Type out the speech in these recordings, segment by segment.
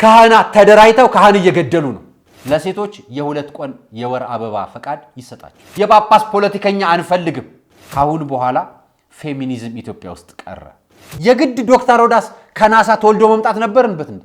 ካህናት ተደራይተው ካህን እየገደሉ ነው። ለሴቶች የሁለት ቀን የወር አበባ ፈቃድ ይሰጣቸው። የጳጳስ ፖለቲከኛ አንፈልግም። ካሁን በኋላ ፌሚኒዝም ኢትዮጵያ ውስጥ ቀረ። የግድ ዶክተር ሮዳስ ከናሳ ተወልዶ መምጣት ነበርንበት እንዴ?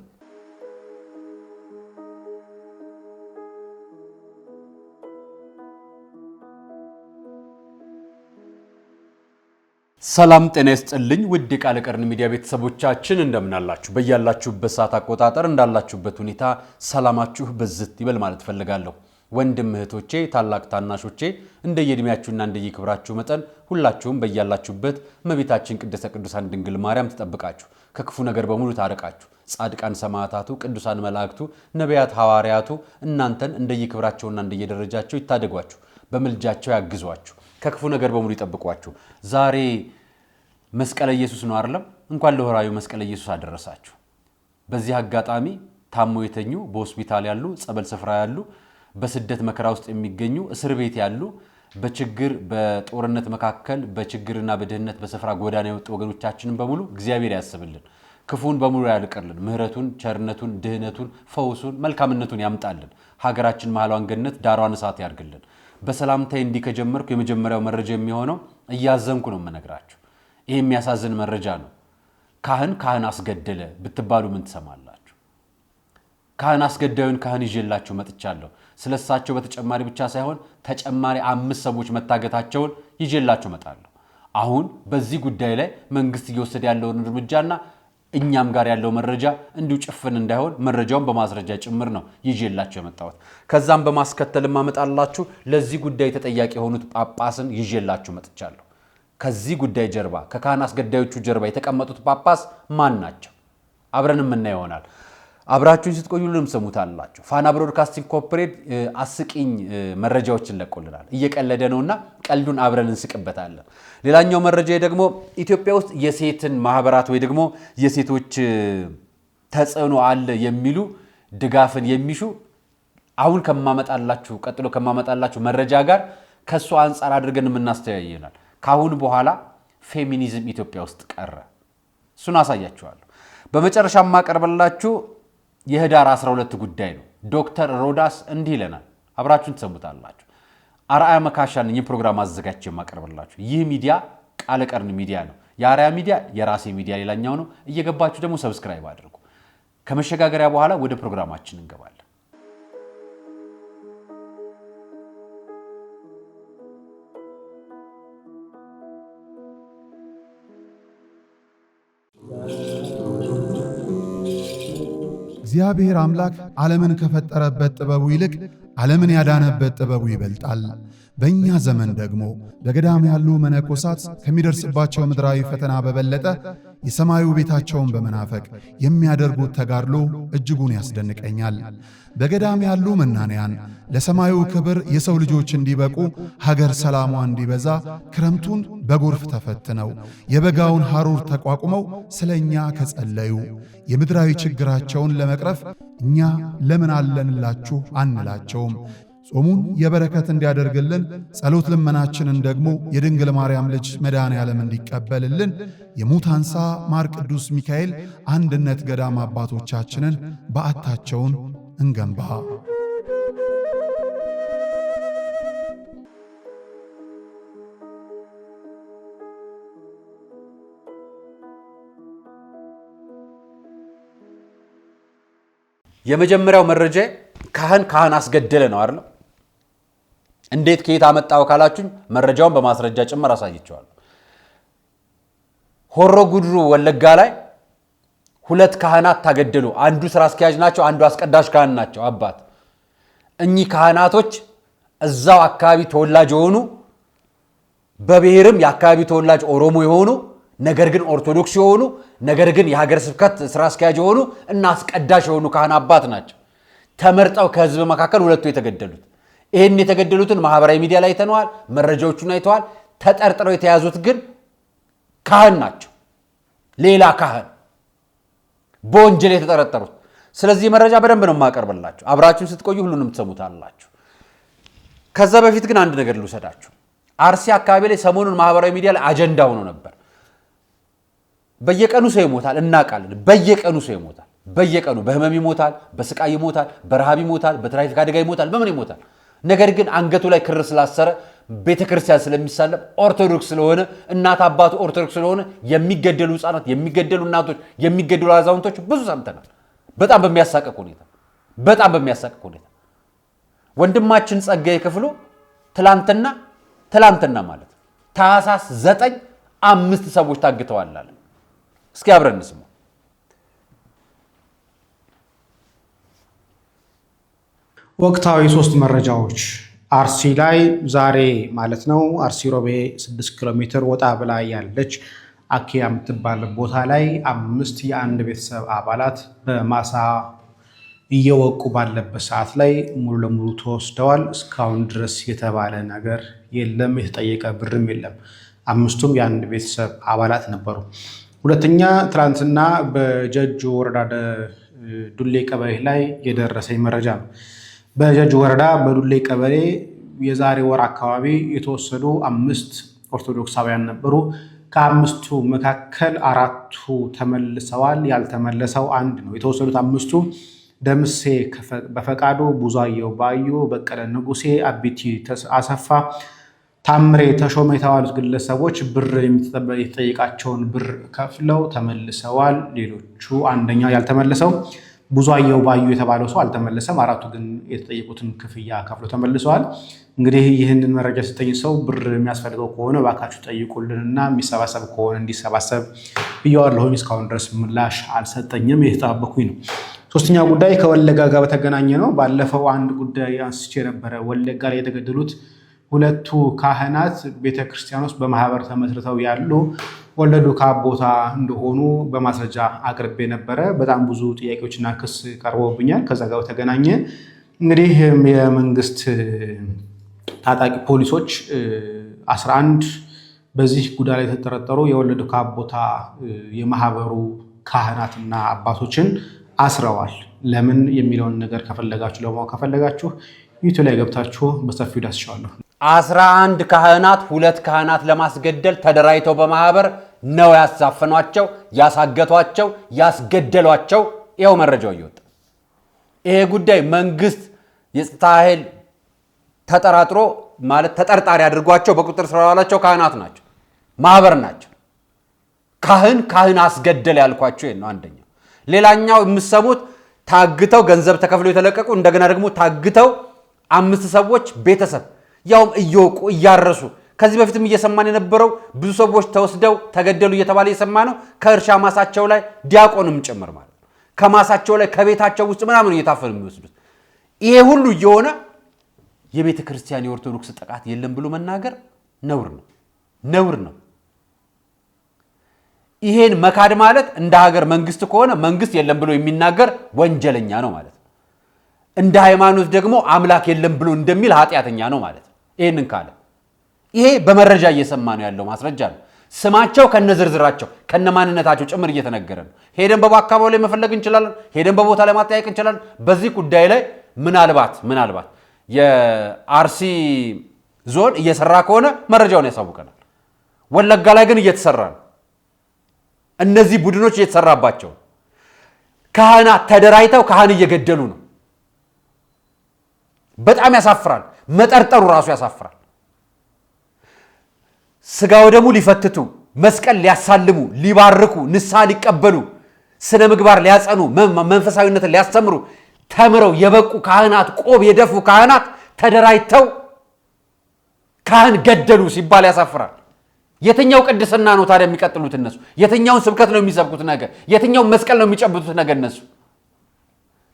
ሰላም ጤና ይስጥልኝ ውድ ቃለ ቀርን ሚዲያ ቤተሰቦቻችን እንደምን አላችሁ? በያላችሁበት ሰዓት አቆጣጠር እንዳላችሁበት ሁኔታ ሰላማችሁ በዝት ይበል ማለት ፈልጋለሁ። ወንድም እህቶቼ፣ ታላቅ ታናሾቼ እንደየእድሜያችሁና እንደየክብራችሁ መጠን ሁላችሁም በያላችሁበት እመቤታችን ቅድስተ ቅዱሳን ድንግል ማርያም ትጠብቃችሁ፣ ከክፉ ነገር በሙሉ ታረቃችሁ። ጻድቃን ሰማዕታቱ፣ ቅዱሳን መላእክቱ፣ ነቢያት ሐዋርያቱ እናንተን እንደየክብራቸውና እንደየደረጃቸው ይታደጓችሁ፣ በመልጃቸው ያግዟችሁ፣ ከክፉ ነገር በሙሉ ይጠብቋችሁ። ዛሬ መስቀለ ኢየሱስ ነው አይደለም? እንኳን ለወራዩ መስቀለ ኢየሱስ አደረሳችሁ። በዚህ አጋጣሚ ታሞ የተኙ፣ በሆስፒታል ያሉ፣ ጸበል ስፍራ ያሉ፣ በስደት መከራ ውስጥ የሚገኙ፣ እስር ቤት ያሉ፣ በችግር በጦርነት መካከል በችግርና በድህነት በስፍራ ጎዳና የወጡ ወገኖቻችንን በሙሉ እግዚአብሔር ያስብልን፣ ክፉን በሙሉ ያልቀርልን፣ ምህረቱን፣ ቸርነቱን፣ ድህነቱን፣ ፈውሱን፣ መልካምነቱን ያምጣልን። ሀገራችን መሃሏን ገነት ዳሯን እሳት ያርግልን። በሰላምታይ እንዲህ ከጀመርኩ የመጀመሪያው መረጃ የሚሆነው እያዘንኩ ነው የምነግራችሁ። ይሄ የሚያሳዝን መረጃ ነው። ካህን አስገደለ ብትባሉ ምን ትሰማላችሁ? ካህን አስገዳዩን ካህን ይዤላችሁ መጥቻለሁ። ስለሳቸው በተጨማሪ ብቻ ሳይሆን ተጨማሪ 5 ሰዎች መታገታቸውን ይዤላችሁ መጣለሁ። አሁን በዚህ ጉዳይ ላይ መንግስት እየወሰደ ያለውን እርምጃና እኛም ጋር ያለው መረጃ እንዲሁ ጭፍን እንዳይሆን መረጃውን በማስረጃ ጭምር ነው ይዤላችሁ የመጣሁት። ከዛም በማስከተልም አመጣላችሁ ለዚህ ጉዳይ ተጠያቂ የሆኑት ጳጳስን ይዤላችሁ መጥቻለሁ። ከዚህ ጉዳይ ጀርባ ከካህን አስገዳዮቹ ጀርባ የተቀመጡት ጳጳስ ማን ናቸው? አብረን የምናየው ይሆናል። አብራችሁን ስትቆዩ ሁሉንም ሰሙታላችሁ። ፋና ብሮድካስቲንግ ኮርፖሬት አስቂኝ መረጃዎችን ለቆልናል። እየቀለደ ነውና ቀልዱን አብረን እንስቅበታለን። ሌላኛው መረጃ ደግሞ ኢትዮጵያ ውስጥ የሴትን ማህበራት ወይ ደግሞ የሴቶች ተጽዕኖ አለ የሚሉ ድጋፍን የሚሹ አሁን ቀጥሎ ከማመጣላችሁ መረጃ ጋር ከሱ አንፃር አድርገን የምናስተያየናል። ካሁን በኋላ ፌሚኒዝም ኢትዮጵያ ውስጥ ቀረ። እሱን አሳያችኋለሁ። በመጨረሻ ማቀርበላችሁ የህዳር 12 ጉዳይ ነው። ዶክተር ሮዳስ እንዲህ ይለናል። አብራችሁን ትሰሙታላችሁ። አርአያ መካሻ ነኝ ፕሮግራም አዘጋጅቼ የማቀርብላችሁ። ይህ ሚዲያ ቃለ ቀርን ሚዲያ ነው። የአርአያ ሚዲያ የራሴ ሚዲያ ሌላኛው ነው። እየገባችሁ ደግሞ ሰብስክራይብ አድርጉ። ከመሸጋገሪያ በኋላ ወደ ፕሮግራማችን እንገባለን። እግዚአብሔር አምላክ ዓለምን ከፈጠረበት ጥበቡ ይልቅ ዓለምን ያዳነበት ጥበቡ ይበልጣል። በእኛ ዘመን ደግሞ በገዳም ያሉ መነኮሳት ከሚደርስባቸው ምድራዊ ፈተና በበለጠ የሰማዩ ቤታቸውን በመናፈቅ የሚያደርጉት ተጋድሎ እጅጉን ያስደንቀኛል። በገዳም ያሉ መናንያን ለሰማዩ ክብር የሰው ልጆች እንዲበቁ፣ ሀገር ሰላሟ እንዲበዛ ክረምቱን በጎርፍ ተፈትነው የበጋውን ሐሩር ተቋቁመው ስለኛ ከጸለዩ የምድራዊ ችግራቸውን ለመቅረፍ እኛ ለምን አለንላችሁ አንላቸውም። ጾሙን የበረከት እንዲያደርግልን ጸሎት ልመናችንን ደግሞ የድንግል ማርያም ልጅ መድኃኔ ዓለም እንዲቀበልልን የሙታንሳ ማር ቅዱስ ሚካኤል አንድነት ገዳም አባቶቻችንን በዓታቸውን እንገንባ። የመጀመሪያው መረጃ ካህን አስገደለ ነው አይደል? እንዴት ከየት አመጣው ካላችሁኝ መረጃውን በማስረጃ ጭምር አሳይቻለሁ። ሆሮ ጉድሩ ወለጋ ላይ 2 ካህናት ታገደሉ። አንዱ ስራ አስኪያጅ ናቸው፣ አንዱ አስቀዳሽ ካህን ናቸው አባት። እኚህ ካህናቶች እዛው አካባቢ ተወላጅ የሆኑ በብሔርም የአካባቢ ተወላጅ ኦሮሞ የሆኑ ነገር ግን ኦርቶዶክስ የሆኑ ነገር ግን የሀገር ስብከት ስራ አስኪያጅ የሆኑ እና አስቀዳሽ የሆኑ ካህን አባት ናቸው። ተመርጠው ከህዝብ መካከል 2ቱ የተገደሉት። ይሄን የተገደሉትን ማህበራዊ ሚዲያ ላይ አይተነዋል፣ መረጃዎቹን አይተዋል። ተጠርጥረው የተያዙት ግን ካህን ናቸው። ሌላ ካህን በወንጀል የተጠረጠሩት። ስለዚህ መረጃ በደንብ ነው የማቀርብላችሁ። አብራችሁን ስትቆዩ ሁሉንም ትሰሙታላችሁ። ከዛ በፊት ግን አንድ ነገር ልውሰዳችሁ። አርሲ አካባቢ ላይ ሰሞኑን ማህበራዊ ሚዲያ ላይ አጀንዳ ሆኖ ነበር። በየቀኑ ሰው ይሞታል እናውቃለን። በየቀኑ ሰው ይሞታል። በየቀኑ በህመም ይሞታል፣ በስቃይ ይሞታል፣ በረሃብ ይሞታል፣ በትራፊክ አደጋ ይሞታል፣ በምን ይሞታል። ነገር ግን አንገቱ ላይ ክር ስላሰረ ቤተክርስቲያን ስለሚሳለም ኦርቶዶክስ ስለሆነ እናት አባቱ ኦርቶዶክስ ስለሆነ የሚገደሉ ህፃናት፣ የሚገደሉ እናቶች፣ የሚገደሉ አዛውንቶች ብዙ ሰምተናል። በጣም በሚያሳቅቅ ሁኔታ ወንድማችን ጸጋዬ ክፍሉ ትላንትና ማለት ታህሳስ 9 5 ሰዎች ታግተዋል አለ። እስኪ አብረን እንስማ። ወቅታዊ 3 መረጃዎች አርሲ ላይ ዛሬ ማለት ነው። አርሲ ሮቤ 6 ኪሎ ሜትር ወጣ ብላ ያለች አኪያ የምትባል ቦታ ላይ 5 የአንድ ቤተሰብ አባላት በማሳ እየወቁ ባለበት ሰዓት ላይ ሙሉ ለሙሉ ተወስደዋል። እስካሁን ድረስ የተባለ ነገር የለም፣ የተጠየቀ ብርም የለም። 5ቱም የአንድ ቤተሰብ አባላት ነበሩ። ሁለተኛ ትናንትና በጀጁ ወረዳ ዱሌ ቀበሌ ላይ የደረሰኝ መረጃ ነው። በጀጁ ወረዳ በዱሌ ቀበሌ የዛሬ ወር አካባቢ የተወሰዱ 5 ኦርቶዶክሳውያን ነበሩ። ከ5ቱ መካከል 4ቱ ተመልሰዋል። ያልተመለሰው 1 ነው። የተወሰዱት 5ቱ ደምሴ በፈቃዱ፣ ቡዛየው ባዩ፣ በቀለ ንጉሴ፣ አቢቲ አሰፋ፣ ታምሬ ተሾመ የተባሉት ግለሰቦች ብር የተጠየቃቸውን ብር ከፍለው ተመልሰዋል። ሌሎቹ አንደኛው ያልተመለሰው ቡዛየው ባዩ የተባለው ሰው አልተመለሰም። 4ቱ ግን የተጠየቁትን ክፍያ ከፍለው ተመልሰዋል። እንግዲህ ይህንን መረጃ ሲጠኝ ሰው ብር የሚያስፈልገው ከሆነ ባካችሁ ጠይቁልንና የሚሰባሰብ ከሆነ እንዲሰባሰብ ብየዋለሁኝ። እስካሁን ድረስ ምላሽ አልሰጠኝም፣ የተጠባበኩኝ ነው። ሶስተኛ ጉዳይ ከወለጋ ጋር በተገናኘ ነው። ባለፈው አንድ ጉዳይ አንስቼ ነበረ። ወለጋ ላይ የተገደሉት 2ቱ ካህናት ቤተክርስቲያን ውስጥ በማህበር ተመስርተው ያሉ ወለዱ ካቦታ እንደሆኑ በማስረጃ አቅርቤ ነበረ። በጣም ብዙ ጥያቄዎችና ክስ ቀርቦብኛል። ከዛ ጋር በተገናኘ እንግዲህ የመንግስት ታጣቂ ፖሊሶች 11 በዚህ ጉዳይ ላይ የተጠረጠሩ የወለዱ ካቦታ የማህበሩ ካህናትና አባቶችን አስረዋል። ለምን የሚለውን ነገር ከፈለጋችሁ ለማወቅ ከፈለጋችሁ ዩቲዩብ ላይ ገብታችሁ በሰፊው ዳስሻለሁ። 11 ካህናት 2 ካህናት ለማስገደል ተደራጅተው በማህበር ነው ያሳፈኗቸው፣ ያሳገቷቸው፣ ያስገደሏቸው። ይኸው መረጃው እየወጣ ይሄ ጉዳይ መንግስት የጸጥታ ኃይል ተጠራጥሮ ማለት ተጠርጣሪ አድርጓቸው በቁጥጥር ስር ያዋላቸው ካህናት ናቸው፣ ማህበር ናቸው። ካህን አስገደለ ያልኳቸው ይሄ ነው አንደኛው። ሌላኛው የምሰሙት ታግተው ገንዘብ ተከፍለው የተለቀቁ እንደገና ደግሞ ታግተው 5 ሰዎች ቤተሰብ ያውም እየወቁ እያረሱ ከዚህ በፊትም እየሰማን የነበረው ብዙ ሰዎች ተወስደው ተገደሉ እየተባለ እየሰማ ነው። ከእርሻ ማሳቸው ላይ ዲያቆንም ጭምር ማለት ነው። ከማሳቸው ላይ ከቤታቸው ውስጥ ምናምን እየታፈኑ የሚወስዱት ይሄ ሁሉ እየሆነ የቤተ ክርስቲያን የኦርቶዶክስ ጥቃት የለም ብሎ መናገር ነውር ነው። ይሄን መካድ ማለት እንደ ሀገር መንግስት ከሆነ መንግስት የለም ብሎ የሚናገር ወንጀለኛ ነው ማለት ነው። እንደ ሃይማኖት ደግሞ አምላክ የለም ብሎ እንደሚል ኃጢአተኛ ነው ማለት ነው። ይሄንን ካለ ይሄ በመረጃ እየሰማ ነው ያለው ማስረጃ ነው። ስማቸው ከነዝርዝራቸው ከነማንነታቸው ጭምር እየተነገረ ነው። ሄደን በአካባቢው ላይ መፈለግ እንችላለን። ሄደን በቦታ ላይ ማጠያየቅ እንችላለን። በዚህ ጉዳይ ላይ ምናልባት የአርሲ ዞን እየሰራ ከሆነ መረጃውን ያሳውቀናል። ወለጋ ላይ ግን እየተሰራ ነው። እነዚህ ቡድኖች እየተሰራባቸው ካህናት ተደራጅተው ካህን እየገደሉ ነው። በጣም ያሳፍራል። መጠርጠሩ ራሱ ያሳፍራል። ስጋው ደሙ ሊፈትቱ፣ መስቀል ሊያሳልሙ፣ ሊባርኩ፣ ንስሐ ሊቀበሉ፣ ስነ ምግባር ሊያጸኑ፣ መንፈሳዊነትን ሊያስተምሩ ተምረው የበቁ ካህናት፣ ቆብ የደፉ ካህናት ተደራጅተው ካህን ገደሉ ሲባል ያሳፍራል። የትኛው ቅድስና ነው ታዲያ የሚቀጥሉት እነሱ? የትኛውን ስብከት ነው የሚሰብኩት ነገር? የትኛውን መስቀል ነው የሚጨብጡት ነገር እነሱ?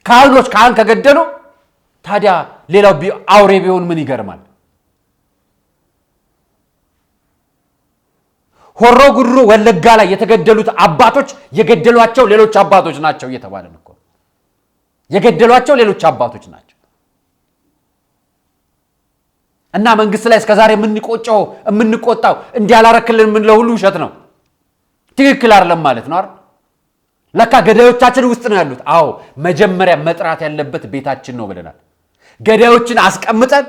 ካህኖች ካህን ከገደሉ ታዲያ ሌላው አውሬ ቢሆን ምን ይገርማል? ሆሮ ጉድሩ ወለጋ ላይ የተገደሉት አባቶች የገደሏቸው ሌሎች አባቶች ናቸው እየተባለ ነው እኮ። የገደሏቸው ሌሎች አባቶች ናቸው። እና መንግስት ላይ እስከዛሬ የምንቆጣው እንዲያላረክልን ምን ለሁሉ ውሸት ነው። ትክክል አይደለም ማለት ነው አይደል? ለካ ገዳዮቻችን ውስጥ ነው ያሉት። አዎ መጀመሪያ መጥራት ያለበት ቤታችን ነው ብለናል። ገዳዮችን አስቀምጠን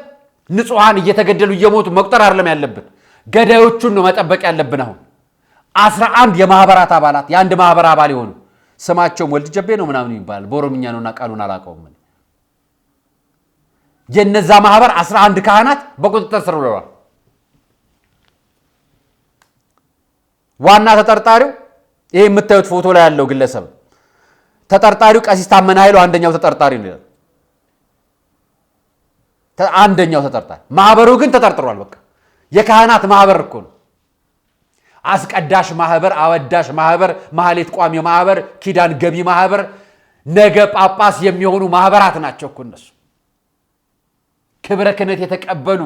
ንጹሃን እየተገደሉ እየሞቱ መቁጠር አይደለም ያለብን። ገዳዮቹን ነው መጠበቅ ያለብን። አሁን 11 የማህበራት አባላት የአንድ ማህበር አባል የሆኑ ስማቸው ወልድ ጀቤ ነው ምናምን ይባል በኦሮምኛ ነውና ቃሉን አላቀውም የነዛ ማህበር 11 ካህናት በቁጥጥር ስር ውለዋል ዋና ተጠርጣሪው ይሄ የምታዩት ፎቶ ላይ ያለው ግለሰብ ተጠርጣሪው ቀሲስ ታመነ ኃይሉ አንደኛው ተጠርጣሪ ነው አንደኛው ተጠርጣሪ ማህበሩ ግን ተጠርጥሯል በቃ የካህናት ማህበር እኮ ነው አስቀዳሽ ማህበር አወዳሽ ማህበር ማህሌት ቋሚ ማህበር ኪዳን ገቢ ማህበር ነገ ጳጳስ የሚሆኑ ማህበራት ናቸው እኮ እነሱ ክብረ ክህነት የተቀበሉ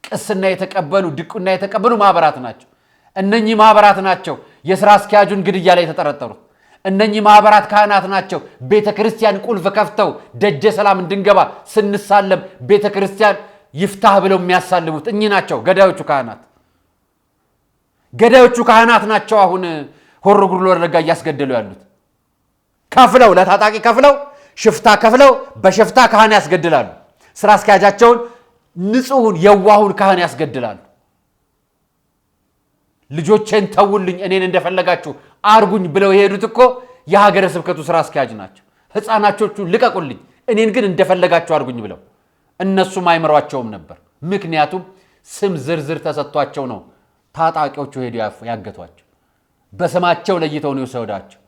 ቅስና የተቀበሉ ድቁና የተቀበሉ ማህበራት ናቸው እነኚህ ማህበራት ናቸው የሥራ አስኪያጁን ግድያ ላይ የተጠረጠሩት እነኚህ ማህበራት ካህናት ናቸው ቤተክርስቲያን ቁልፍ ከፍተው ደጀ ሰላም እንድንገባ ስንሳለም ቤተክርስቲያን ይፍታህ ብለው የሚያሳልሙት እኚህ ናቸው ገዳዮቹ ካህናት ናቸው አሁን ሆሮ ጉድሎ ወረጋ ያስገደሉ ያሉት ከፍለው ለታጣቂ ከፍለው ሽፍታ ከፍለው በሽፍታ ካህን ያስገድላሉ ሥራ አስኪያጃቸውን ንጹህን የዋሁን ካህን ያስገድላሉ ልጆቼን ተውልኝ እኔን እንደፈለጋችሁ አርጉኝ ብለው የሄዱት እኮ የሀገረ ስብከቱ ሥራ አስኪያጅ ናቸው ህፃናቾቹ ልቀቁልኝ እኔን ግን እንደፈለጋችሁ አርጉኝ ብለው እነሱም አይመሯቸውም ነበር ምክንያቱም ስም ዝርዝር ተሰጥቷቸው ነው ታጣቂዎቹ ሄዱ ያገቷቸው በስማቸው ለይተው ነው የወሰዷቸው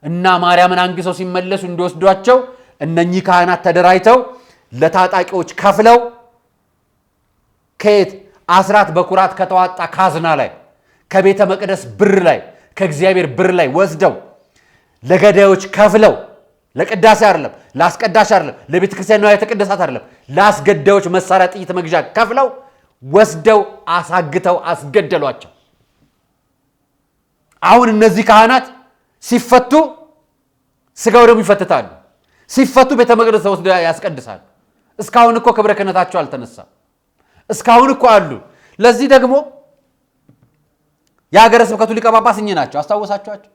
እና ማርያምን አንግሰው ሲመለሱ እንደወስዷቸው እነኚህ ካህናት ተደራጅተው ለታጣቂዎች ከፍለው ከየት አስራት በኩራት ከተዋጣ ካዝና ላይ ከቤተ መቅደስ ብር ላይ ከእግዚአብሔር ብር ላይ ወስደው ለገዳዮች ከፍለው ለቅዳሴ አይደለም ላስቀዳሽ አይደለም ለቤተ ክርስቲያን ነው የተቀደሳት አይደለም ላስገዳዮች መሳሪያ ጥይት መግዣ ከፍለው ወስደው አሳግተው አስገደሏቸው አሁን እነዚህ ካህናት ሲፈቱ ስጋው ደግሞ ይፈተታሉ ሲፈቱ ቤተ መቅደስ ወስደው ያስቀድሳሉ እስካሁን እኮ ክብረ ክህነታቸው አልተነሳም እስካሁን እኮ አሉ ለዚህ ደግሞ የሀገረ ስብከቱ ሊቀ ጳጳስ እኚህ ናቸው አስታወሳችኋቸው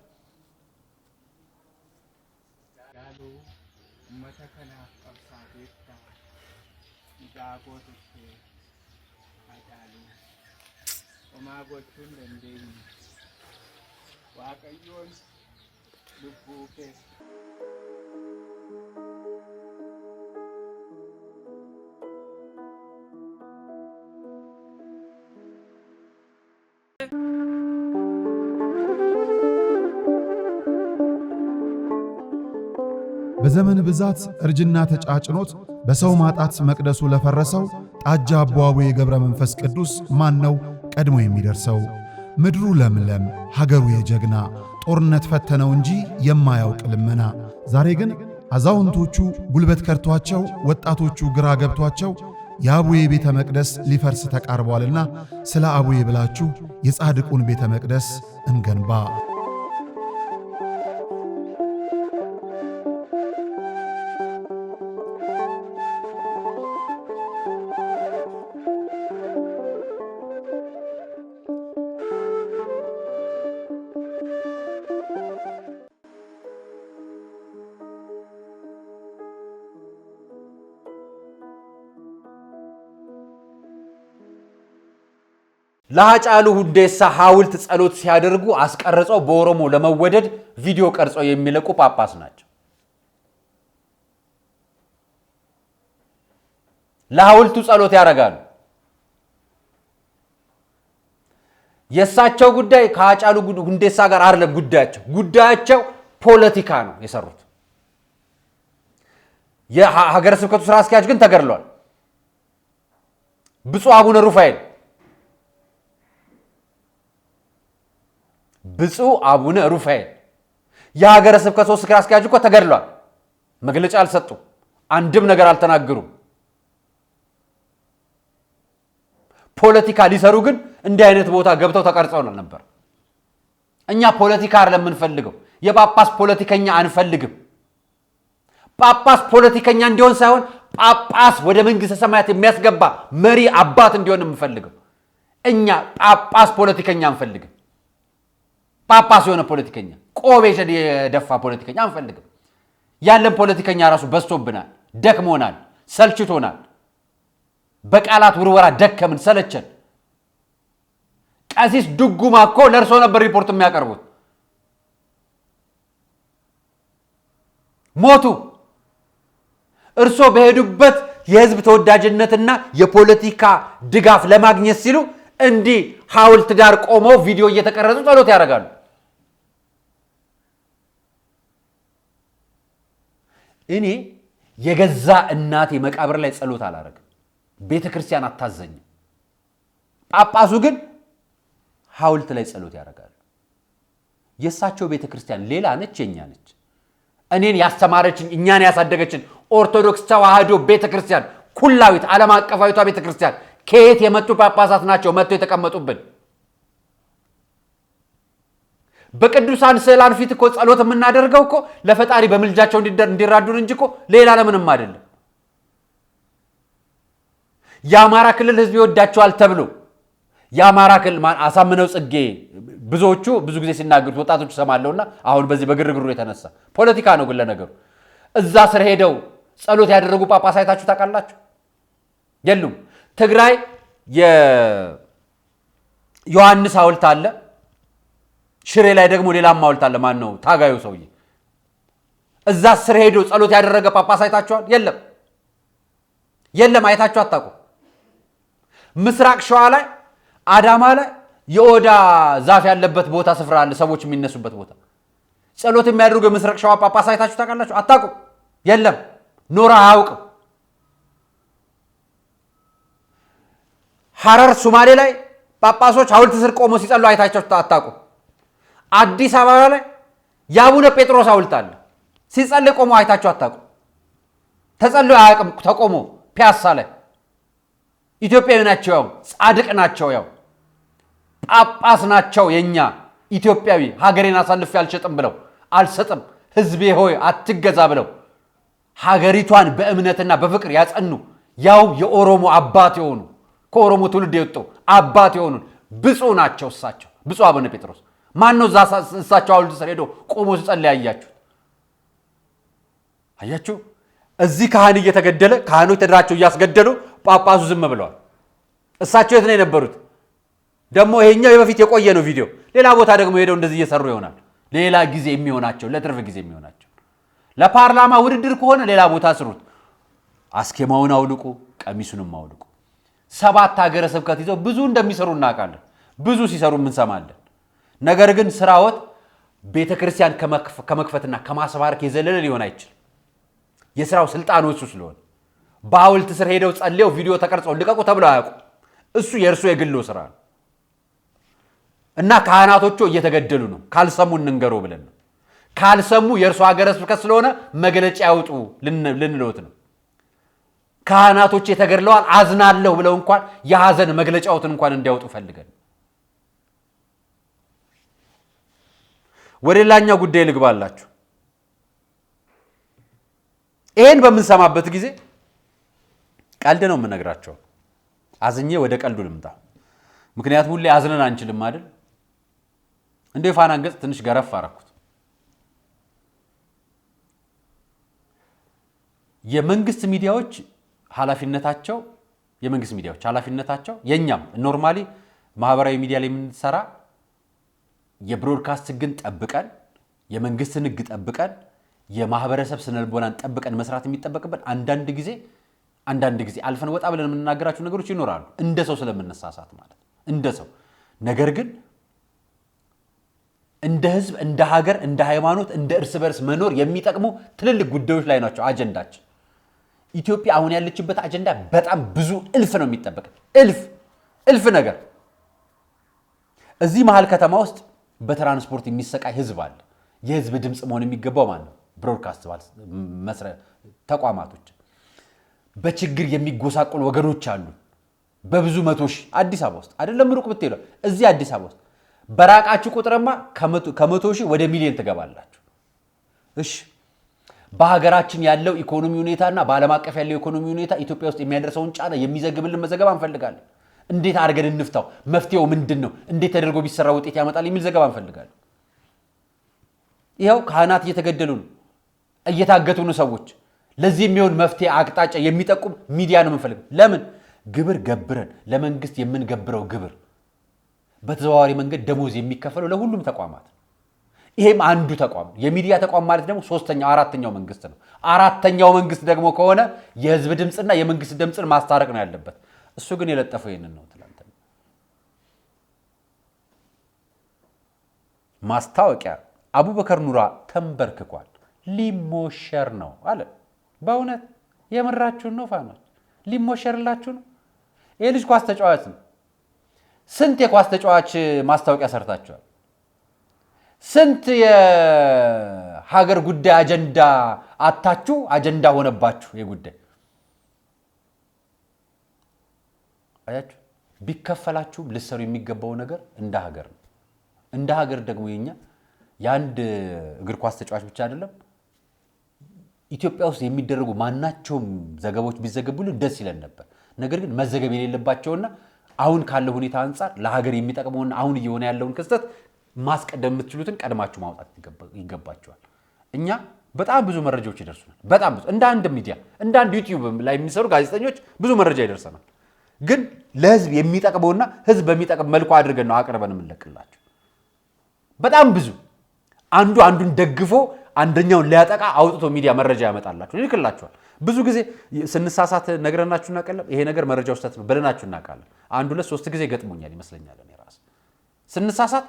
በዘመን ብዛት እርጅና ተጫጭኖት በሰው ማጣት መቅደሱ ለፈረሰው ጣጃ አቧዌ ገብረ መንፈስ ቅዱስ ማን ነው ቀድሞ የሚደርሰው? ምድሩ ለምለም ሀገሩ የጀግና ጦርነት ፈተነው እንጂ የማያውቅ ልመና። ዛሬ ግን አዛውንቶቹ ጉልበት ከርቷቸው ወጣቶቹ ግራ ገብቷቸው የአቡዬ ቤተ መቅደስ ሊፈርስ ተቃርቧልና ስለ አቡዬ ብላችሁ የጻድቁን ቤተ መቅደስ እንገንባ። ለሃጫሉ ሁንዴሳ ሐውልት ጸሎት ሲያደርጉ አስቀርጸው በኦሮሞ ለመወደድ ቪዲዮ ቀርጸው የሚለቁ ጳጳስ ናቸው። ለሐውልቱ ጸሎት ያደርጋሉ። የሳቸው ጉዳይ ከሃጫሉ ሁንዴሳ ጋር አይደለም ጉዳያቸው ፖለቲካ ነው የሰሩት። የሀገረ ስብከቱ ሥራ አስኪያጅ ግን ተገድሏል። ብፁዕ አቡነ ሩፋኤል የሀገረ ስብከቱ ሥራ አስኪያጅ እኮ ተገድሏል። መግለጫ አልሰጡም፣ አንድም ነገር አልተናገሩም። ፖለቲካ ሊሰሩ ግን እንዲህ አይነት ቦታ ገብተው ተቀርጸው ነበር። እኛ ፖለቲካ አይደለም የምንፈልገው፣ የጳጳስ ፖለቲከኛ አንፈልግም። ጳጳስ ፖለቲከኛ እንዲሆን ሳይሆን ጳጳስ ወደ መንግሥተ ሰማያት የሚያስገባ መሪ አባት እንዲሆን የምንፈልገው። እኛ ጳጳስ ፖለቲከኛ አንፈልግም። ጳጳስ የሆነ ፖለቲከኛ ቆብ የደፋ ፖለቲከኛ አንፈልግም። ያለን ፖለቲከኛ ራሱ በዝቶብናል፣ ደክሞናል፣ ሰልችቶናል። በቃላት ውርወራ ደከምን፣ ሰለቸን። ቀሲስ ድጉማ እኮ ለእርሶ ነበር ሪፖርት የሚያቀርቡት። ሞቱ። እርሶ በሄዱበት የህዝብ ተወዳጅነትና የፖለቲካ ድጋፍ ለማግኘት ሲሉ እንዲህ ሐውልት ዳር ቆመው ቪዲዮ እየተቀረጹ ጸሎት ያደርጋሉ። እኔ የገዛ እናቴ መቃብር ላይ ጸሎት አላደርግም። ቤተ ክርስቲያን አታዘኝም። ጳጳሱ ግን ሐውልት ላይ ጸሎት ያደርጋሉ። የእሳቸው ቤተ ክርስቲያን ሌላ ነች፣ የኛ ነች። እኔን ያስተማረችኝ እኛን ያሳደገችን ኦርቶዶክስ ተዋህዶ ቤተ ክርስቲያን ኩላዊት ዓለም አቀፋዊቷ ቤተ ክርስቲያን ከየት የመጡ ጳጳሳት ናቸው መጥተው የተቀመጡብን? በቅዱሳን ስዕላን ፊት እኮ ጸሎት የምናደርገው እኮ ለፈጣሪ በምልጃቸው እንዲራዱን እንጂ እኮ ሌላ ለምንም አይደለም። የአማራ ክልል ህዝብ ይወዳቸዋል ተብሎ የአማራ ክልል አሳምነው ጽጌ ብዙዎቹ ብዙ ጊዜ ሲናገሩት ወጣቶች ሰማለውና አሁን በዚህ በግርግሩ የተነሳ ፖለቲካ ነው ግን ለነገሩ እዛ ስር ሄደው ጸሎት ያደረጉ ጳጳስ አይታችሁ ታውቃላችሁ? የሉም። ትግራይ የዮሐንስ ሐውልት አለ። ሽሬ ላይ ደግሞ ሌላም ሐውልት አለ። ማን ነው ታጋዩ ሰውዬ? እዛ ስር ሄዶ ጸሎት ያደረገ ጳጳስ አይታችኋል? የለም፣ የለም። አይታችሁ አታውቁም። ምስራቅ ሸዋ ላይ አዳማ ላይ የኦዳ ዛፍ ያለበት ቦታ ስፍራ አለ፣ ሰዎች የሚነሱበት ቦታ። ጸሎት የሚያደርጉ የምስራቅ ሸዋ ጳጳስ አይታችሁ ታውቃላችሁ? አታውቁም። የለም፣ ኖራ አያውቅም። ሐረር ሶማሌ ላይ ጳጳሶች ሐውልት ስር ቆሞ ሲጸሉ አይታችሁ አታውቁም። አዲስ አበባ ላይ የአቡነ ጴጥሮስ ሐውልት አለ፣ ሲጸልይ ቆሞ አይታችሁ አታውቁም። ተጸልዮ አያውቅም። ተቆሞ ፒያሳ ላይ ኢትዮጵያዊ ናቸው፣ ያው ጻድቅ ናቸው፣ ያው ጳጳስ ናቸው። የኛ ኢትዮጵያዊ ሀገሬን አሳልፌ አልሸጥም ብለው አልሰጥም፣ ህዝቤ ሆይ አትገዛ ብለው ሀገሪቷን በእምነትና በፍቅር ያጸኑ ያው የኦሮሞ አባት የሆኑ ከኦሮሞ ትውልድ የወጡ አባት የሆኑ ብፁዕ ናቸው። እሳቸው ብፁዕ አቡነ ጴጥሮስ ማን ነው? እሳቸው ሐውልት ስር ሄዶ ቆሞ ሲጸልይ አያችሁ? አያችሁ? እዚህ ካህን እየተገደለ ካህኖች ተደራቸው እያስገደሉ ጳጳሱ ዝም ብለዋል። እሳቸው የት ነው የነበሩት? ደግሞ ይሄኛው የበፊት የቆየ ነው ቪዲዮ። ሌላ ቦታ ደግሞ ሄደው እንደዚህ እየሰሩ ይሆናል። ሌላ ጊዜ የሚሆናቸው ለትርፍ ጊዜ የሚሆናቸው ለፓርላማ ውድድር ከሆነ ሌላ ቦታ ስሩት። አስኬማውን አውልቁ፣ ቀሚሱንም አውልቁ። 7 ሀገረ ስብከት ይዘው ብዙ እንደሚሰሩ እናውቃለን። ብዙ ሲሰሩ እንሰማለን። ነገር ግን ስራዎት ቤተ ክርስቲያን ከመክፈትና ከማስባረክ የዘለለ ሊሆን አይችልም። የስራው ስልጣኖቹ ስለሆነ በሐውልት ስር ሄደው ጸልየው ቪዲዮ ተቀርጸው ልቀቁ ተብለው አያውቁ። እሱ የእርሱ የግሉ ስራ ነው እና ካህናቶቹ እየተገደሉ ነው። ካልሰሙ እንንገሩ ብለን ነው። ካልሰሙ የእርሱ ሀገረ ስብከት ስለሆነ መግለጫ ያውጡ ልንለውት ነው። ካህናቶች የተገድለዋል አዝናለሁ ብለው እንኳን የሐዘን መግለጫዎትን እንኳን እንዲያወጡ ፈልገን። ወደ ሌላኛው ጉዳይ ልግባላችሁ። ይሄን በምንሰማበት ጊዜ ቀልድ ነው የምነግራቸው። አዝኜ ወደ ቀልዱ ልምጣ። ምክንያቱም ሁሌ አዝነን አንችልም አይደል? እንደ ፋናን ገጽ ትንሽ ገረፍ አረኩት። የመንግስት ሚዲያዎች ኃላፊነታቸው የኛም ኖርማሊ ማህበራዊ ሚዲያ ላይ የምንሰራ የብሮድካስት ህግን ጠብቀን የመንግስትን ህግ ጠብቀን የማህበረሰብ ስነልቦናን ጠብቀን መስራት የሚጠበቅበት አንዳንድ ጊዜ አልፈን ወጣ ብለን የምንናገራቸው ነገሮች ይኖራሉ። እንደ ሰው ስለምንሳሳት ማለት እንደ ሰው። ነገር ግን እንደ ህዝብ፣ እንደ ሀገር፣ እንደ ሃይማኖት፣ እንደ እርስ በርስ መኖር የሚጠቅሙ ትልልቅ ጉዳዮች ላይ ናቸው አጀንዳችን። ኢትዮጵያ አሁን ያለችበት አጀንዳ በጣም ብዙ እልፍ ነው የሚጠበቅ እልፍ ነገር። እዚህ መሃል ከተማ ውስጥ በትራንስፖርት የሚሰቃይ ህዝብ አለ። የህዝብ ድምፅ መሆን የሚገባው ማለት ነው ብሮድካስት ተቋማቶች። በችግር የሚጎሳቆሉ ወገኖች አሉ በብዙ መቶ ሺህ አዲስ አበባ ውስጥ አይደለም ሩቅ ብትሄዱ እዚህ አዲስ አበባ ውስጥ በራቃችሁ ቁጥርማ ከመቶ ሺህ ወደ ሚሊዮን ትገባላችሁ። እሺ በሀገራችን ያለው ኢኮኖሚ ሁኔታና በዓለም አቀፍ ያለው ኢኮኖሚ ሁኔታ ኢትዮጵያ ውስጥ የሚያደርሰውን ጫና የሚዘግብልን መዘገባ እንፈልጋለን። እንዴት አድርገን እንፍታው? መፍትሄው ምንድነው? እንዴት ተደርጎ ቢሰራ ውጤት ያመጣል የሚል ዘገባ እንፈልጋለን። ይኸው ካህናት እየተገደሉ ነው፣ እየታገቱ ነው ሰዎች። ለዚህ የሚሆን መፍትሄ አቅጣጫ የሚጠቁም ሚዲያ ነው የምንፈልገው። ለምን? ግብር ገብረን ለመንግስት የምንገብረው ግብር በተዘዋዋሪ መንገድ ደሞዝ የሚከፈለው ለሁሉም ተቋማት። ይሄም አንዱ ተቋም የሚዲያ ተቋም ማለት ደግሞ ሶስተኛው አራተኛው መንግስት ነው። አራተኛው መንግስት ደግሞ ከሆነ የህዝብ ድምጽና የመንግስት ድምጽን ማስታረቅ ነው ያለበት። እሱ ግን የለጠፈው ይሄንን ነው። ትላንት ማስታወቂያ አቡበከር ኑራ ተንበርክኳል ሊሞሸር ነው አለ። በእውነት የምራችሁን ነው ፋኖች? ሊሞሸርላችሁ ነው? ይሄ ልጅ ኳስ ተጫዋች ነው። ስንት የኳስ ተጫዋች ማስታወቂያ ሰርታችኋል? ስንት የሀገር ጉዳይ አጀንዳ አታችሁ አጀንዳ ሆነባችሁ። የጉዳይ አያችሁ ቢከፈላችሁም ልሰሩ የሚገባው ነገር እንደ ሀገር ነው። እንደ ሀገር ደግሞ የአንድ እግር ኳስ ተጫዋች ብቻ አይደለም። ኢትዮጵያ ውስጥ የሚደረጉ ማናቸውም ዘገባዎች ቢዘገቡልን ደስ ይለን ነበር። ነገር ግን መዘገብ የሌለባቸውና አሁን ካለው ሁኔታ አንፃር ለሀገር የሚጠቅመውና አሁን እየሆነ ያለውን ክስተት ማስቀደም የምትችሉትን ቀድማችሁ ማውጣት ይገባቸዋል። እኛ በጣም ብዙ መረጃዎች ይደርሱናል። በጣም ብዙ እንደ አንድ ሚዲያ እንደ አንድ ዩቲዩብ ላይ የሚሰሩ ጋዜጠኞች ብዙ መረጃ ይደርሰናል። ግን ለህዝብ የሚጠቅመውና ህዝብ በሚጠቅም መልኩ አድርገን ነው አቅርበን የምንለቅላቸው። በጣም ብዙ አንዱን ደግፎ አንደኛውን ሊያጠቃ አውጥቶ ሚዲያ መረጃ ያመጣላችሁ ይልክላችኋል። ብዙ ጊዜ ስንሳሳት ነግረናችሁ እናቀለም ይሄ ነገር መረጃው ስህተት ነው ብለናችሁ እናቃለን። 1 2 3 ጊዜ ገጥሞኛል ይመስለኛል። እኔ ራስ ስንሳሳት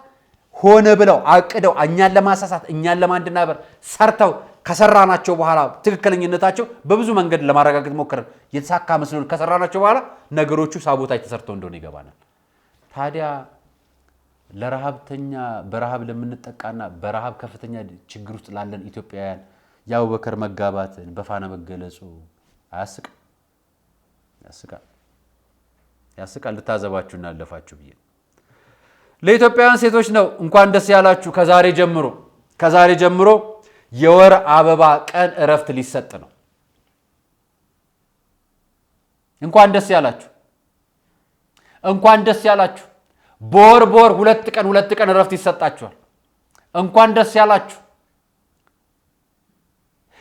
ሆነ ብለው አቅደው እኛን ለማሳሳት እኛን ለማንደናበር ሰርተው ከሰራናቸው በኋላ ትክክለኛነታቸው በብዙ መንገድ ለማረጋገጥ ሞከረን የተሳካ መስሎን ከሰራናቸው በኋላ ነገሮቹ ሳቦታጅ ተሰርተው እንደሆነ ይገባናል። ታዲያ ለረሃብተኛ በረሃብ ለምንጠቃና በረሃብ ከፍተኛ ችግር ውስጥ ላለን ኢትዮጵያውያን የአቡበከር መጋባትን በፋና መገለጹ አያስቅም? ያስቃል። ልታዘባችሁና አለፋችሁ ብዬ ለኢትዮጵያውያን ሴቶች ነው እንኳን ደስ ያላችሁ። ከዛሬ ጀምሮ የወር አበባ ቀን እረፍት ሊሰጥ ነው። እንኳን ደስ ያላችሁ። በወር 2 ቀን እረፍት ይሰጣችኋል። እንኳን ደስ ያላችሁ።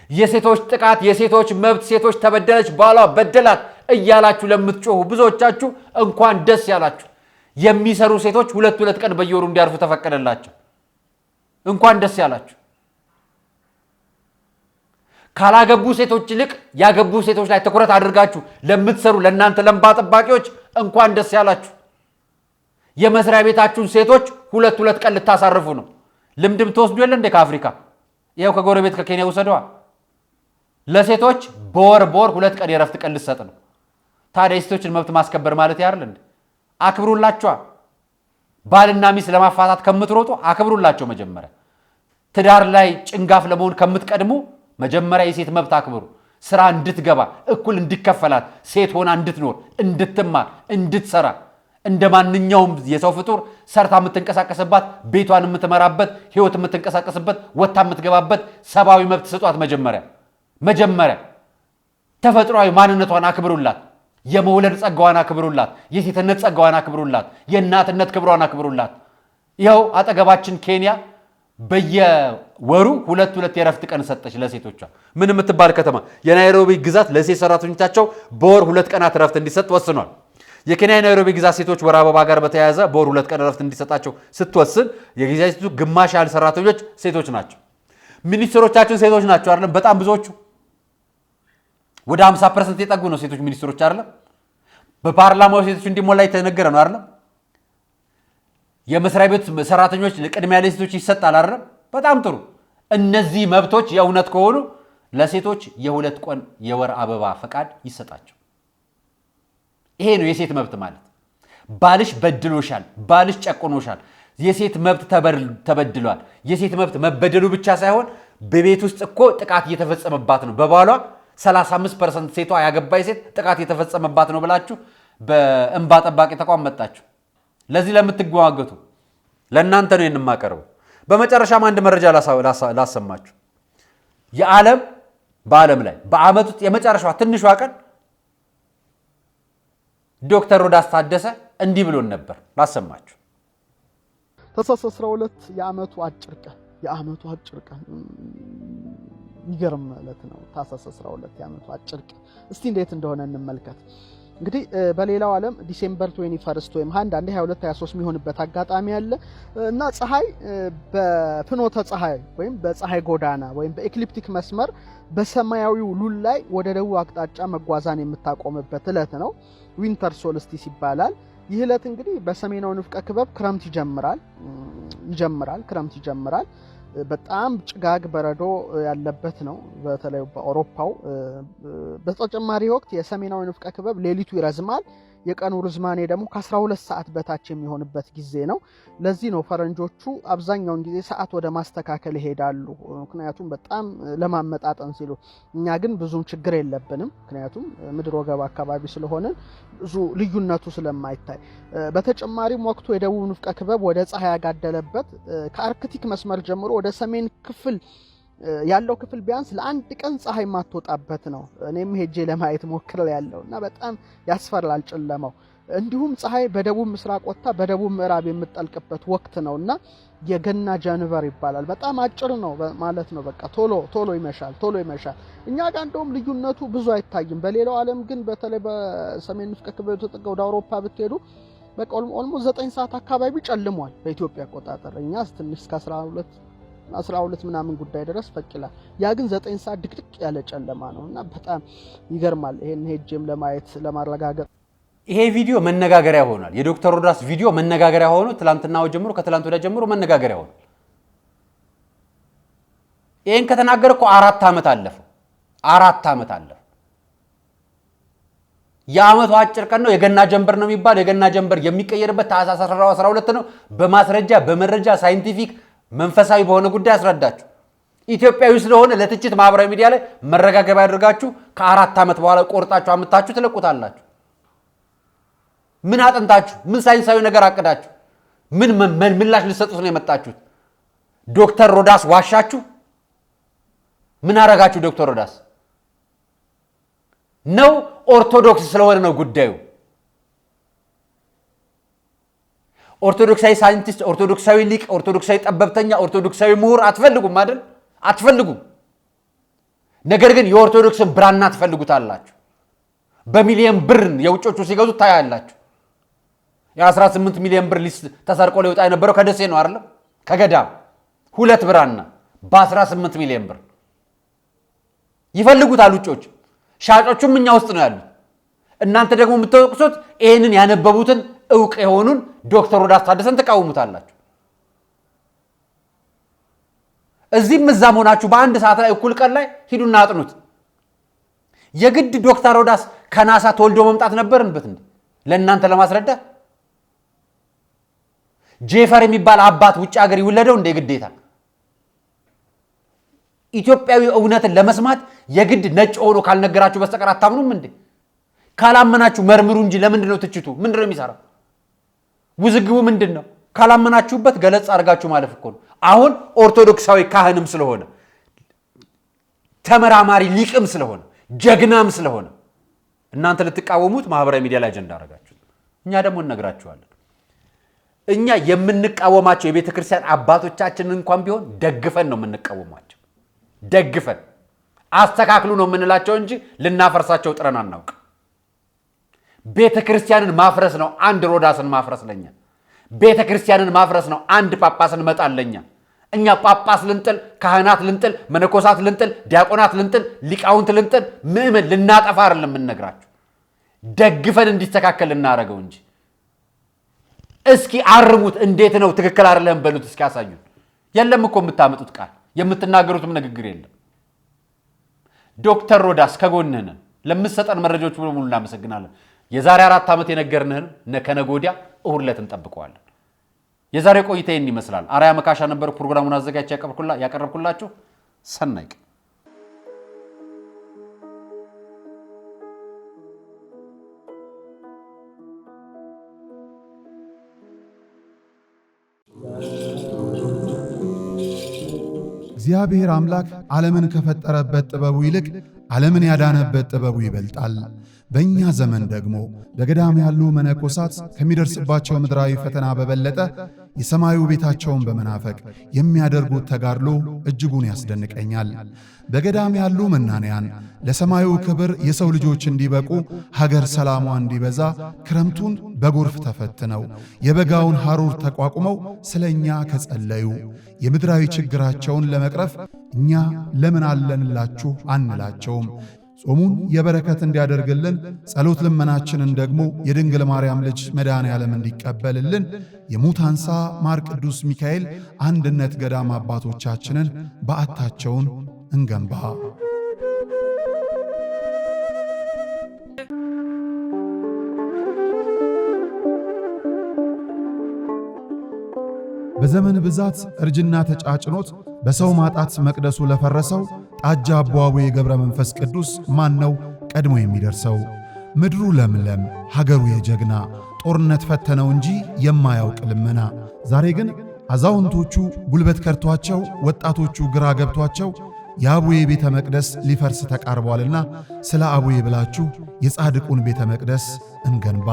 የሴቶች ጥቃት፣ የሴቶች መብት፣ ሴቶች ተበደለች፣ ባሏ በደላት እያላችሁ ለምትጮሁ ብዙዎቻችሁ እንኳን ደስ ያላችሁ። የሚሰሩ ሴቶች 2 ቀን በየወሩ እንዲያርፉ ተፈቀደላቸው። እንኳን ደስ ያላችሁ። ካላገቡ ሴቶች ይልቅ ያገቡ ሴቶች ላይ ትኩረት አድርጋችሁ ለምትሰሩ ለእናንተ ለእንባ ጠባቂዎች እንኳን ደስ ያላችሁ። የመስሪያ ቤታችሁን ሴቶች 2 ቀን ልታሳርፉ ነው። ልምድም ተወስዱ የለ እንደ ከአፍሪካ ይሄው ከጎረቤት ከኬንያ ወሰደዋ። ለሴቶች በወር 2 ቀን የረፍት ቀን ልሰጥ ነው። ታዲያ የሴቶችን መብት ማስከበር ማለት ያርል እንዴ? አክብሩላቸው። ባልና ሚስት ለማፋታት ከምትሮጡ አክብሩላቸው። መጀመሪያ ትዳር ላይ ጭንጋፍ ለመሆን ከምትቀድሙ መጀመሪያ የሴት መብት አክብሩ። ስራ እንድትገባ እኩል እንዲከፈላት ሴት ሆና እንድትኖር እንድትማር እንድትሰራ እንደ ማንኛውም የሰው ፍጡር ሰርታ የምትንቀሳቀስባት ቤቷን የምትመራበት ህይወት የምትንቀሳቀስበት ወጣ የምትገባበት ሰባዊ መብት ስጧት። መጀመሪያ ተፈጥሯዊ ማንነቷን አክብሩላት። የመውለድ ጸጋዋን አክብሩላት። የሴትነት ጸጋዋን አክብሩላት። የእናትነት ክብሯን አክብሩላት። ይኸው አጠገባችን ኬንያ በየወሩ 2 የረፍት ቀን ሰጠች ለሴቶቿ። ምን የምትባል ከተማ የናይሮቢ ግዛት ለሴት ሰራተኞቻቸው በወር 2 ቀናት ረፍት እንዲሰጥ ወስኗል። የኬንያ ናይሮቢ ግዛት ሴቶች ወር አበባ ጋር በተያያዘ በወር 2 ቀን ረፍት እንዲሰጣቸው ስትወስን የግዛቲቱ ግማሽ ያህል ሰራተኞች ሴቶች ናቸው። ሚኒስትሮቻችን ሴቶች ናቸው አይደለም? በጣም ብዙዎቹ ወደ 50% የጠጉ ነው ሴቶች ሚኒስትሮች አይደለም? በፓርላማው ሴቶች እንዲሞላ የተነገረ ነው አይደለም? የመስሪያ ቤት ሰራተኞች ቅድሚያ ለሴቶች ይሰጣል አይደለም? በጣም ጥሩ። እነዚህ መብቶች የእውነት ከሆኑ ለሴቶች የ2 ቀን የወር አበባ ፈቃድ ይሰጣቸው። ይሄ ነው የሴት መብት ማለት። ባልሽ በድሎሻል፣ ባልሽ ጨቆኖሻል፣ የሴት መብት ተበድሏል። የሴት መብት መበደሉ ብቻ ሳይሆን በቤት ውስጥ እኮ ጥቃት እየተፈጸመባት ነው። በባሏ 35% ሴቷ ያገባይ ሴት ጥቃት እየተፈጸመባት ነው ብላችሁ በእንባ ጠባቂ ተቋም መጣችሁ። ለዚህ ለምትጓገቱ ለእናንተ ነው የማቀርበው። በመጨረሻም አንድ መረጃ ላሰማችሁ። በዓለም ላይ በአመት ውስጥ የመጨረሻዋ ትንሿ ቀን ዶክተር ሮዳስ ታደሰ እንዲህ ብሎን ነበር። ላሰማችሁ። ታኅሳስ 12 የአመቱ አጭር ቀን ይገርም ማለት ነው። ታኅሳስ 12 የአመቱ አጭር ቀን እስቲ እንዴት እንደሆነ እንመልከት። እንግዲህ በሌላው ዓለም ዲሴምበር 21 ወይም አንዳንዴ 22 23 የሚሆንበት አጋጣሚ አለ እና ፀሐይ በፍኖተ ፀሐይ ወይም በፀሐይ ጎዳና ወይም በኤክሊፕቲክ መስመር በሰማያዊው ሉል ላይ ወደ ደቡብ አቅጣጫ መጓዛን የምታቆምበት ዕለት ነው። ዊንተር ሶልስቲስ ይባላል። ይህ ዕለት እንግዲህ በሰሜናዊ ንፍቀ ክበብ ክረምት ይጀምራል። በጣም ጭጋግ በረዶ ያለበት ነው በተለይ በአውሮፓው። በተጨማሪ ወቅት የሰሜናዊ ንፍቀ ክበብ ሌሊቱ ይረዝማል። የቀኑ ርዝማኔ ደግሞ ከ12 ሰዓት በታች የሚሆንበት ጊዜ ነው። ለዚህ ነው ፈረንጆቹ አብዛኛውን ጊዜ ሰዓት ወደ ማስተካከል ይሄዳሉ፣ ምክንያቱም በጣም ለማመጣጠን ሲሉ። እኛ ግን ብዙም ችግር የለብንም፣ ምክንያቱም ምድር ወገብ አካባቢ ስለሆነ ብዙ ልዩነቱ ስለማይታይ። በተጨማሪም ወቅቱ የደቡብ ንፍቀ ክበብ ወደ ፀሐይ ያጋደለበት ከአርክቲክ መስመር ጀምሮ ወደ ሰሜን ክፍል ያለው ክፍል ቢያንስ ለአንድ ቀን ፀሐይ ማትወጣበት ነው። እኔም ሄጄ ለማየት ሞክሬ ያለው እና በጣም ያስፈራል ጨለማው። እንዲሁም ፀሐይ በደቡብ ምስራቅ ወጥታ በደቡብ ምዕራብ የምትጠልቅበት ወቅት ነውና የገና ጃንቨር ይባላል። በጣም አጭር ነው ማለት ነው። በቃ ቶሎ ይመሻል። እኛ ጋር እንደውም ልዩነቱ ብዙ አይታይም። በሌላው ዓለም ግን በተለይ በሰሜን ንፍቀ ክበብ የተጠጋው ወደ አውሮፓ ብትሄዱ በቃ ኦልሞስት 9 ሰዓት አካባቢ ጨልሟል በኢትዮጵያ አቆጣጠር። እኛ ትንሽ እስከ 12 ምናምን ጉዳይ ድረስ ፈቅላል። ያ ግን 9 ሰዓት ድቅድቅ ያለ ጨለማ ነውና በጣም ይገርማል። ይሄን ሄጄም ለማየት ለማረጋገጥ ይሄ ቪዲዮ መነጋገሪያ ሆኗል። የዶክተር ሮዳስ ቪዲዮ መነጋገሪያ ሆኖ ከትላንት ወዲያ ጀምሮ መነጋገሪያ ሆኗል። ይሄን ከተናገረ እኮ 4 ዓመት አለፈው። የዓመቱ አጭር ቀን ነው፣ የገና ጀንበር ነው የሚባል። የገና ጀንበር የሚቀየርበት ታህሳስ 12 ነው። በማስረጃ በመረጃ ሳይንቲፊክ መንፈሳዊ በሆነ ጉዳይ አስረዳችሁ። ኢትዮጵያዊ ስለሆነ ለትችት ማህበራዊ ሚዲያ ላይ መረጋገብ ያደርጋችሁ ከ4 ዓመት በኋላ ቆርጣችሁ አምጣችሁ ትለቁታላችሁ። ምን አጥንታችሁ? ምን ሳይንሳዊ ነገር አቅዳችሁ? ምን ምላሽ ልትሰጡት ነው የመጣችሁት? ዶክተር ሮዳስ ዋሻችሁ? ምን አረጋችሁ? ዶክተር ሮዳስ ነው ኦርቶዶክስ ስለሆነ ነው ጉዳዩ። ኦርቶዶክሳዊ ሳይንቲስት፣ ኦርቶዶክሳዊ ሊቅ፣ ኦርቶዶክሳዊ ጠበብተኛ፣ ኦርቶዶክሳዊ ምሁር አትፈልጉም አይደል? አትፈልጉም። ነገር ግን የኦርቶዶክስን ብራና ትፈልጉታላችሁ። በሚሊዮን ብር የውጮቹ ሲገዙ ታያላችሁ። የ18 ሚሊዮን ብር ሊስት ተሰርቆ ሊወጣ የነበረው ከደሴ ነው አይደል? ከገዳም 2 ብራና በ18 ሚሊዮን ብር ይፈልጉታል ውጮች። ሻጮቹም እኛ ውስጥ ነው ያሉት። እናንተ ደግሞ የምትወቅሱት ይሄንን ያነበቡትን ዕውቅ የሆኑን ዶክተር ሮዳስ ታደሰን ተቃውሙታላችሁ። እዚህም እዛም ሆናችሁ በአንድ ሰዓት ላይ እኩል ቀን ላይ ሂዱና አጥኑት። የግድ ዶክተር ሮዳስ ከናሳ ተወልዶ መምጣት ነበርንበት እንዴ ለእናንተ ለማስረዳት? ጄፈር የሚባል አባት ውጭ ሀገር ይወለደው እንደ ግዴታ? ኢትዮጵያዊ እውነትን ለመስማት የግድ ነጭ ሆኖ ካልነገራችሁ በስተቀር አታምኑም እንዴ? ካላመናችሁ መርምሩ እንጂ ለምንድን ነው ትችቱ? ምንድን ነው የሚሰራው? ውዝግቡ ምንድን ነው? ካላመናችሁበት ገለጽ አድርጋችሁ ማለፍ እኮ ነው። አሁን ኦርቶዶክሳዊ ካህንም ስለሆነ ተመራማሪ ሊቅም ስለሆነ ጀግናም ስለሆነ እናንተ ልትቃወሙት ማህበራዊ ሚዲያ ላይ አጀንዳ አደረጋችሁት። እኛ ደግሞ እነግራችኋለን። እኛ የምንቃወማቸው የቤተ ክርስቲያን አባቶቻችንን እንኳን ቢሆን ደግፈን ነው የምንቃወማቸው። ደግፈን አስተካክሉ ነው የምንላቸው እንጂ ልናፈርሳቸው ጥረን አናውቅ። ቤተ ክርስቲያንን ማፍረስ ነው አንድ ሮዳስን ማፍረስ ለኛ። ቤተ ክርስቲያንን ማፍረስ ነው አንድ ጳጳስን መጣለኛ። እኛ ጳጳስ ልንጥል፣ ካህናት ልንጥል፣ መነኮሳት ልንጥል፣ ዲያቆናት ልንጥል፣ ሊቃውንት ልንጥል፣ ምእመን ልናጠፋ አይደለም የምንነግራችሁ። ደግፈን እንዲስተካከል እናደርገው እንጂ እስኪ አርሙት። እንዴት ነው ትክክል አይደለም በሉት እስኪ ያሳዩን። የለም እኮ የምታመጡት ቃል የምትናገሩትም ንግግር የለም። ዶክተር ሮዳስ ከጎንህ ነን። ለምትሰጠን መረጃዎች በሙሉ እናመሰግናለን። የዛሬ 4 ዓመት የነገርንህን ከነገ ወዲያ እሁድ ዕለት እንጠብቀዋለን። የዛሬ ቆይታ ይህን ይመስላል። አርያ መካሻ ነበር ፕሮግራሙን አዘጋጅቼ ያቀረብኩላችሁ። ሰናይ ቀን። እግዚአብሔር አምላክ ዓለምን ከፈጠረበት ጥበቡ ይልቅ ዓለምን ያዳነበት ጥበቡ ይበልጣል። በእኛ ዘመን ደግሞ በገዳም ያሉ መነኮሳት ከሚደርስባቸው ምድራዊ ፈተና በበለጠ የሰማዩ ቤታቸውን በመናፈቅ የሚያደርጉት ተጋድሎ እጅጉን ያስደንቀኛል። በገዳም ያሉ መናንያን ለሰማዩ ክብር የሰው ልጆች እንዲበቁ፣ ሀገር ሰላሟ እንዲበዛ ክረምቱን በጎርፍ ተፈትነው የበጋውን ሐሩር ተቋቁመው ስለኛ ከጸለዩ የምድራዊ ችግራቸውን ለመቅረፍ እኛ ለምን አለንላችሁ አንላቸውም። ጾሙን የበረከት እንዲያደርግልን ጸሎት ልመናችንን ደግሞ የድንግል ማርያም ልጅ መድኃኔ ዓለም እንዲቀበልልን የሙታንሳ ማር ቅዱስ ሚካኤል አንድነት ገዳም አባቶቻችንን በዓታቸውን እንገንባ። በዘመን ብዛት እርጅና ተጫጭኖት በሰው ማጣት መቅደሱ ለፈረሰው ጣጃ አቡነ ገብረ መንፈስ ቅዱስ ማን ነው ቀድሞ የሚደርሰው? ምድሩ ለምለም ሀገሩ የጀግና ጦርነት ፈተነው እንጂ የማያውቅ ልመና። ዛሬ ግን አዛውንቶቹ ጉልበት ከርቷቸው፣ ወጣቶቹ ግራ ገብቷቸው የአቡዬ ቤተ መቅደስ ሊፈርስ ተቃርቧልና ስለ አቡዬ ብላችሁ የጻድቁን ቤተ መቅደስ እንገንባ።